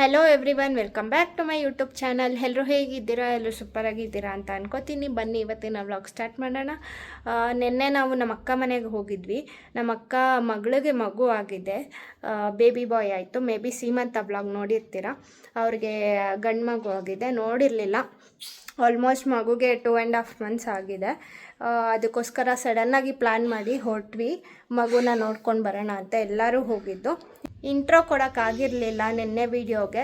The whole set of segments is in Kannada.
Hello everyone, welcome back to my YouTube channel. ಎಲ್ಲರೂ ಹೇಗಿದ್ದೀರಾ? ಎಲ್ಲರೂ ಸೂಪರಾಗಿದ್ದೀರಾ ಅಂತ ಅನ್ಕೋತೀನಿ. ಬನ್ನಿ ಇವತ್ತಿನ ವ್ಲಾಗ್ ಸ್ಟಾರ್ಟ್ ಮಾಡೋಣ. ನಿನ್ನೆ ನಾವು ನಮ್ಮ ಅಕ್ಕ ಮನೆಗೆ ಹೋಗಿದ್ವಿ. ನಮ್ಮ ಅಕ್ಕ ಮಗಳಿಗೆ ಮಗು ಆಗಿದೆ, ಬೇಬಿ ಬಾಯ್ ಆಯಿತು. ಮೇ ಬಿ ಸೀಮಂತ ವ್ಲಾಗ್ ನೋಡಿರ್ತೀರ. ಅವ್ರಿಗೆ ಗಂಡು ಮಗು ಆಗಿದೆ, ನೋಡಿರಲಿಲ್ಲ. ಆಲ್ಮೋಸ್ಟ್ ಮಗುಗೆ 2.5 months ಆಗಿದೆ. ಅದಕ್ಕೋಸ್ಕರ ಸಡನ್ನಾಗಿ ಪ್ಲ್ಯಾನ್ ಮಾಡಿ ಹೊರಟ್ವಿ ಮಗುನ ನೋಡ್ಕೊಂಡು ಬರೋಣ ಅಂತ. ಎಲ್ಲರೂ ಹೋಗಿದ್ದು. ಇಂಟ್ರೋ ಕೊಡೋಕ್ಕಾಗಿರಲಿಲ್ಲ ನಿನ್ನೆ ವೀಡಿಯೋಗೆ,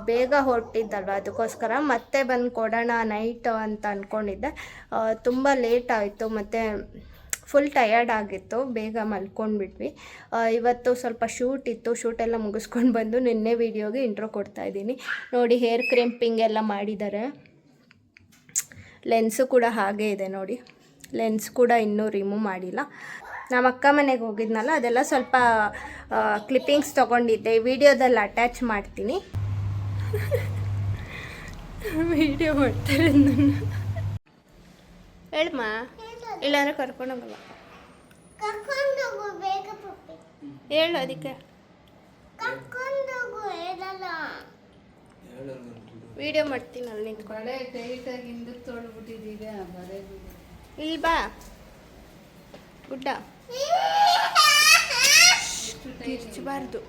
ಬೇಗ ಹೊರಟಿದ್ದಲ್ವ, ಅದಕ್ಕೋಸ್ಕರ ಮತ್ತೆ ಬಂದು ಕೊಡೋಣ ನೈಟ್ ಅಂತ ಅಂದ್ಕೊಂಡಿದ್ದೆ. ತುಂಬ ಲೇಟ್ ಆಯಿತು ಮತ್ತು ಫುಲ್ ಟಯರ್ಡ್ ಆಗಿತ್ತು, ಬೇಗ ಮಲ್ಕೊಂಡ್ಬಿಟ್ವಿ. ಇವತ್ತು ಸ್ವಲ್ಪ ಶೂಟ್ ಇತ್ತು, ಶೂಟೆಲ್ಲ ಮುಗಿಸ್ಕೊಂಡು ಬಂದು ನಿನ್ನೆ ವೀಡಿಯೋಗೆ ಇಂಟ್ರೋ ಕೊಡ್ತಾಯಿದ್ದೀನಿ. ನೋಡಿ, ಹೇರ್ ಕ್ರಿಂಪಿಂಗ್ ಎಲ್ಲ ಮಾಡಿದ್ದಾರೆ. ಲೆನ್ಸು ಕೂಡ ಹಾಗೇ ಇದೆ ನೋಡಿ, ಲೆನ್ಸ್ ಕೂಡ ಇನ್ನೂ ರಿಮೂವ್ ಮಾಡಿಲ್ಲ. ನಮ್ಮ ಅಕ್ಕ ಮನೆಗೆ ಹೋಗಿದ್ನಲ್ಲ, ಅದೆಲ್ಲ ಸ್ವಲ್ಪ ಕ್ಲಿಪ್ಪಿಂಗ್ಸ್ ತೊಗೊಂಡಿದ್ದೆ, ವಿಡಿಯೋದಲ್ಲಿ ಅಟ್ಯಾಚ್ ಮಾಡ್ತೀನಿ. ವಿಡಿಯೋ ಮಾಡ್ತಾರೆ ನನ್ನ. ಹೇಳಮ್ಮ, ಇಲ್ಲಾಂದ್ರೆ ಕರ್ಕೊಂಡೋಗಲ್ಲ. ಹೇಳು ಅದಕ್ಕೆ. ವಿಡಿಯೋ ಮಾಡ್ತೀನಿ ಅಲ್ಲಿ ನಿಂತ್ಕೊಳ್ಳೆ. ಇಲ್ಲಿ ಬಾ ಗುಡ್ಡ, ಕಿರ್ಚಬಾರ್ದು.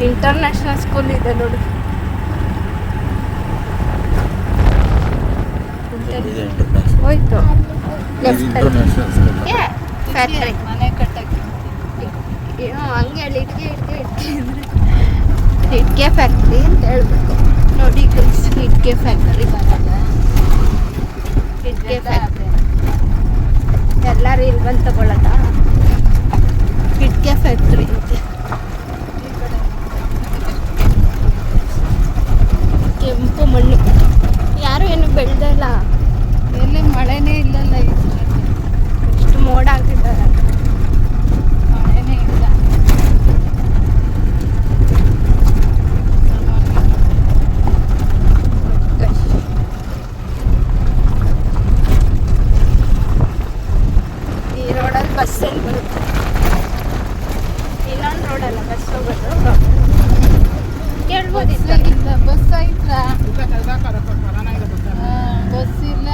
ಇಂಟರ್ನ್ಯಾಷನಲ್ ಸ್ಕೂಲ್ ಇದೆ ನೋಡಿ. ಹೋಯ್ತು ಫ್ಯಾಕ್ಟ್ರಿ ಮನೆ ಕಟ್ಟಕ್ಕೆ. ಹಂಗೆ ಹೇಳಿ, ಇಟ್ಕೆ ಫ್ಯಾಕ್ಟ್ರಿ ಅಂತ ಹೇಳ್ಬೇಕು ನೋಡಿ. ಇಟ್ಕೆ ಫ್ಯಾಕ್ಟ್ರಿ ಬರಲ್ಲ, ಇಟ್ಕೆ ಫ್ಯಾಕ್ಟ್ರಿ. ಎಲ್ಲರೂ ಇಲ್ಲಿ ಬಂದು ತಗೊಳ್ಳೋದ? ಇಟ್ಕೆ ಫ್ಯಾಕ್ಟ್ರಿ ಅಂತೆ. ಕೆಂಪು ಮಣ್ಣು, ಯಾರು ಏನು ಬೆಳೆದಲ್ಲ. ಎಲ್ಲಿ ಮಳೆನೇ ಇಲ್ಲಲ್ಲ, ಎಷ್ಟು ಮೋಡ ಆಗಿದ್ದಾರೆ, ಮಳೆನೇ ಇಲ್ಲ. ಈ ರೋಡಲ್ಲಿ ಬಸ್ ಎಲ್ಲಿ ಬರುತ್ತೆ? ಇನ್ನೊಂದು ರೋಡಲ್ಲ ಬಸ್ ಹೋಗೋದು. ಕೇಳ್ಬೋದಿಲ್ಲ, ಬಸ್ ಆಯ್ತಾ? ಬಸ್ ಇಲ್ಲ.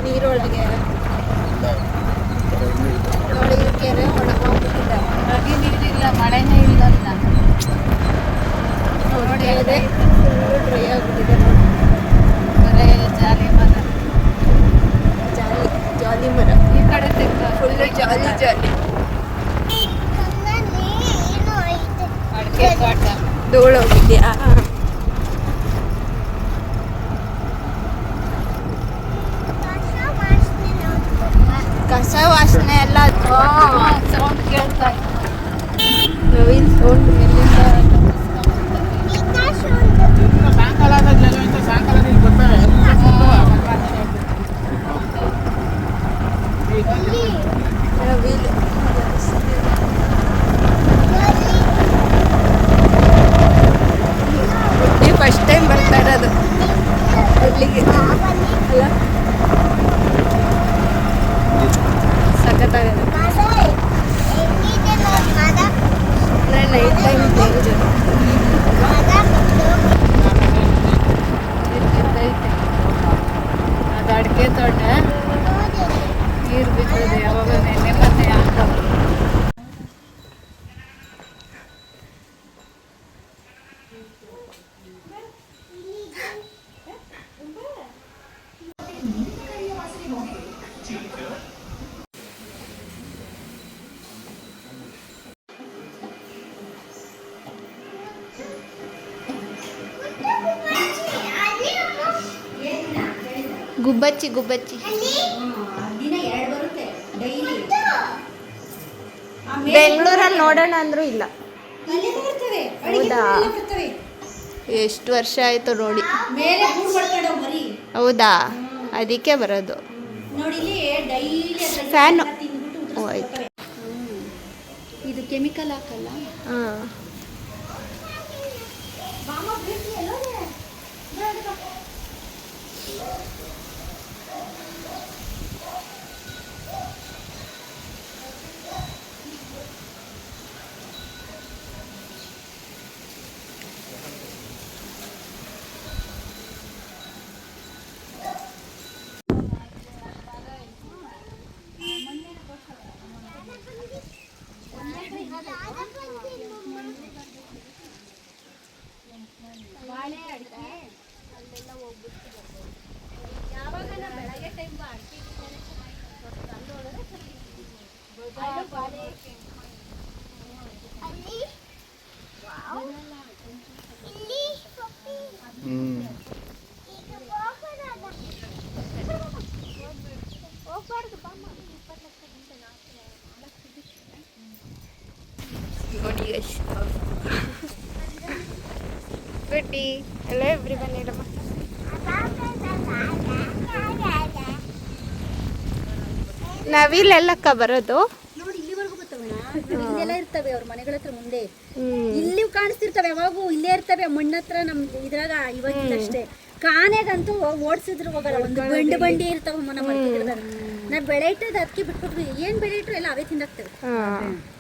ನೀರೊಳಗೆ ನೋಡಿ, ಕೆರೆ ಹೊಡ್ಕೊಂಡ್ಬಿಟ್ಟಿದೆ. ಹಾಗೆ ನೀರಿಲ್ಲ, ಮಳೆನೇ ಇಲ್ಲ. ನೋಡಿ, ಅದೇ ಫುಲ್ಲು ಡ್ರೈ ಆಗಿಬಿಟ್ಟಿದೆ ನೋಡಿ. ಬರೇ ಜಾಲಿ ಮರ, ಜಾಲಿ ಮರ. ಈ ಕಡೆ ಫುಲ್ಲು ಜಾಲಿ ಜಾಲಿ. ಅಡಿಕೆ ತೋಟ ಧೂಳು ಹೋಗಿದ್ಯಾ? ಕಸ ವಾಸನೆ ಎಲ್ಲ ಸೌಂಡ್ ಕೇಳ್ತಾ ಇತ್ತು. ನವೀನ್ ಸೌಂಡ್ ಎಲ್ಲಿಂದ? ಫಸ್ಟ್ ಟೈಮ್ ಬರ್ತಾ ಇರೋದು ಇಲ್ಲಿಗೆ ಅಲ್ಲ, ಸಖತ್ತಾಗಿದೆ. Night time danger. ಅದು ಅಡಿಕೆ ತೋಟ, ನೀರು ಬಿದ್ದದೆ ಯಾವಾಗ ನೆನ್ನೆ ಮತ್ತೆ ಆಗ್ತವೆ. ಗುಬ್ಬಚ್ಚಿ ಗುಬ್ಬಚ್ಚಿ ಬೆಂಗಳೂರಲ್ಲಿ ನೋಡೋಣ ಅಂದ್ರೂ ಇಲ್ಲ. ಹೌದಾ? ಎಷ್ಟು ವರ್ಷ ಆಯಿತು ನೋಡಿ. ಹೌದಾ? ಅದಕ್ಕೆ ಬರೋದು. ಫ್ಯಾನು ಆಯ್ತು. ಇದು ಕೆಮಿಕಲ್ ಹಾಕಲ್ಲ. ಹಾಂ, ಯಾವಾಗ ಬೆಳಗ್ಗೆ ಟೈಮ್ ನೋಡಿ ಗುಡ್ಡಿ ಎಲ್ಲ ಎವ್ರಿ ಬನ್ ಹೇಳಮ್ಮ. ನವಿಲೆಲ್ಲಕ್ಕ ಬರೋದು ನೋಡಿ ಇಲ್ಲಿವರೆಗೂ ಬರ್ತವೆ. ಇಲ್ಲೆಲ್ಲ ಇರ್ತವೆ ಅವ್ರ ಮನೆಗಳ ಹತ್ರ ಮುಂದೆ. ಇಲ್ಲಿ ಕಾಣಿಸ್ತಿರ್ತವೆ, ಯಾವಾಗೂ ಇಲ್ಲೇ ಇರ್ತವೆ ಮಣ್ಣ ಹತ್ರ. ನಮ್ ಇದ್ರಾಗ ಇವಾಗಿಲ್ಲ ಅಷ್ಟೇ. ಕಾನೆಗಂತೂ ಓಡಿಸಿದ್ರು ಹೋಗಲ್ಲ. ಒಂದು ಬಂಡಿ ಇರ್ತಾವ ನಮ್ಮ ಗಿಡದಾಗ. ನಾವು ಬೆಳೆ ಇಟ್ಟದ ಅದಕ್ಕೆ ಬಿಟ್ಬಿಟ್ವಿ. ಏನ್ ಬೆಳೆ ಇಟ್ರು ಎಲ್ಲ ಅವೇ ತಿಂದಾಕ್ತೇವೆ.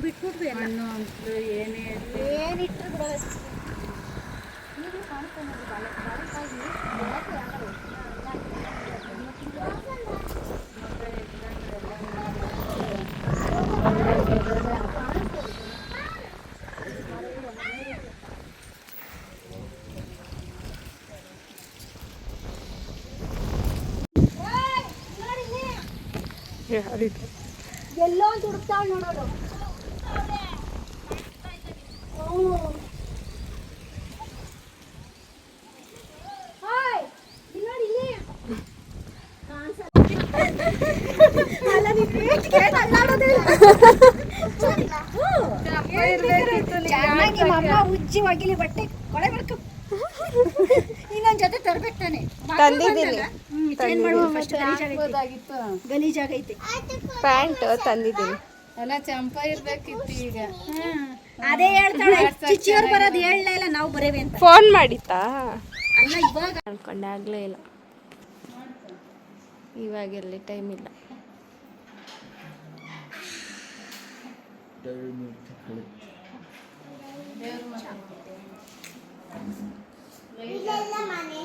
ಬಿಟ್ಬಿಟ್ವಿ ಏನಿಟ್ರು ಬಿಡೋಲ್ಲ. ಎಲ್ಲೋ ಒಂದು ಹುಡುಕ್ತಾವ್ ನೋಡೋದು. ಉಜ್ಜಿ ಒಗಿಲಿ ಬಟ್ಟೆ ಕೊಳೆ ಮಾಡ್ಕೊ. ಇನ್ನೊಂದ್ ಜೊತೆ ತರ್ಬೇಕು ತಾನೆ. ತಂದಿದ್ದೀನಿ. ಗಲೀಜಾಗೈತೆ. ಪ್ಯಾಂಟ್ ತಂದಿದ್ದೀನಿ. ಎಲ್ಲ ಚಂಪ ಇರ್ಬೇಕಿತ್ತು ಈಗ. ಅದೇ ಹೇಳ್ತಾಳೆ ಚಿಚ್ಚಿಯವ್ರು ಬರೋದು ಹೇಳಲೇ ಇಲ್ಲ, ನಾವು ಬರೇವೆ ಅಂತ. ಫೋನ್ ಮಾಡಿತ್ತಾ? ಅಲ್ಲ ಇವಾಗ ಅನ್ಕೊಂಡೆ, ಆಗ್ಲೇ ಇಲ್ಲ. ಇವಾಗೆಲ್ಲಿ ಟೈಮ್ ಇಲ್ಲ. ಇಲ್ಲೆಲ್ಲ ಮನೆ